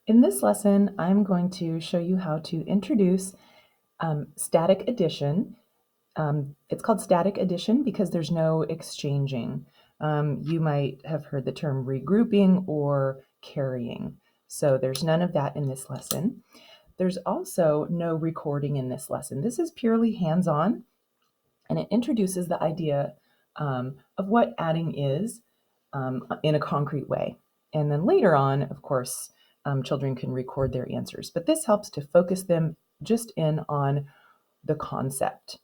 In this lesson, I'm going to show you how to introduce static addition. It's called static addition because there's no exchanging. You might have heard the term regrouping or carrying. So there's none of that in this lesson. There's also no recording in this lesson. This is purely hands-on, and it introduces the idea of what adding is in a concrete way. And then later on, of course, children can record their answers, but this helps to focus them just in on the concept.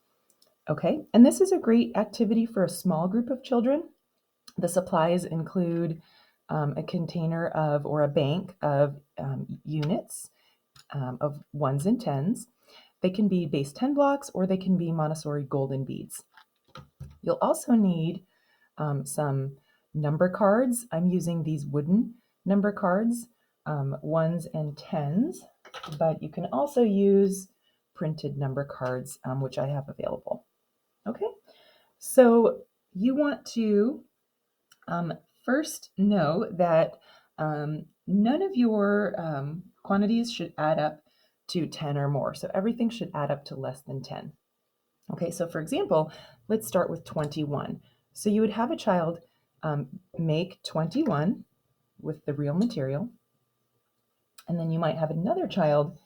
Okay, and this is a great activity for a small group of children. The supplies include a container of or a bank of units of ones and tens. They can be base 10 blocks or they can be Montessori golden beads. You'll also need some number cards. I'm using these wooden number cards, ones and tens, but you can also use printed number cards, which I have available. Okay, so you want to first know that none of your quantities should add up to 10 or more. So everything should add up to less than 10. Okay, so for example, let's start with 21. So you would have a child make 21 with the real material, and then you might have another child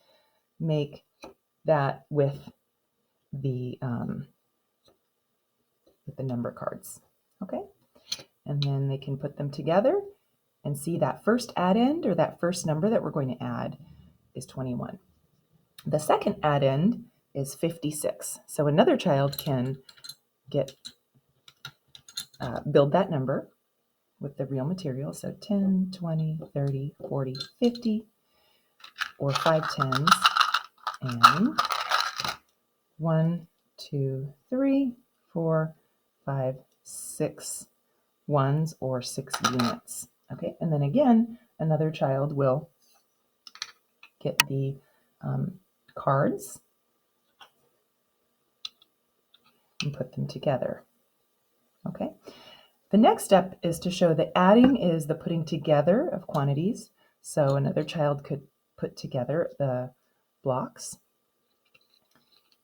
make that with the number cards. Okay, and then they can put them together and see that first addend or that first number that we're going to add is 21. The second addend is 56. So another child can build that number with the real material. So 10, 20, 30, 40, 50, or 5 tens, and 1, 2, 3, 4, 5, 6 ones or 6 units. Okay, and then again, another child will get the cards and put them together. Okay, the next step is to show that adding is the putting together of quantities. So another child could put together the blocks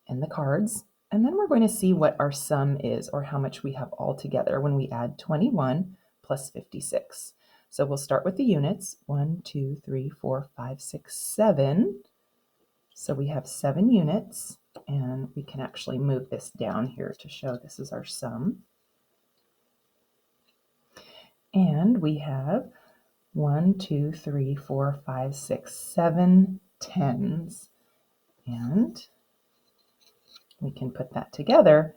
and the cards, and then we're going to see what our sum is, or how much we have all together when we add 21 plus 56. So we'll start with the units, 1, 2, 3, 4, 5, 6, 7. So we have 7 units, and we can actually move this down here to show this is our sum. And we have 1, 2, 3, 4, 5, 6, 7 tens. And we can put that together,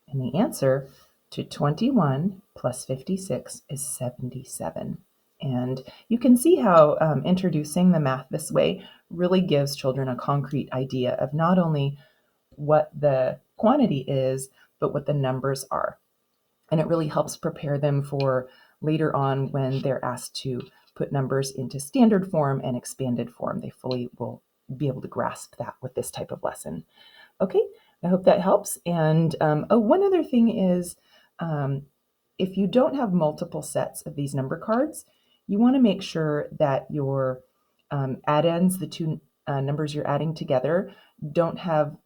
and the answer to 21 plus 56 is 77. And you can see how introducing the math this way really gives children a concrete idea of not only what the quantity is, but what the numbers are. And it really helps prepare them for later on when they're asked to put numbers into standard form and expanded form. They fully will be able to grasp that with this type of lesson. Okay, I hope that helps. And one other thing is, if you don't have multiple sets of these number cards, you want to make sure that your addends, the two numbers you're adding together, don't have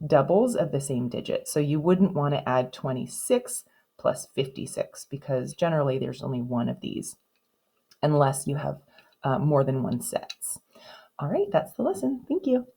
doubles of the same digit. So you wouldn't want to add 26 plus 56 because generally there's only one of these unless you have more than one sets. All right, that's the lesson. Thank you.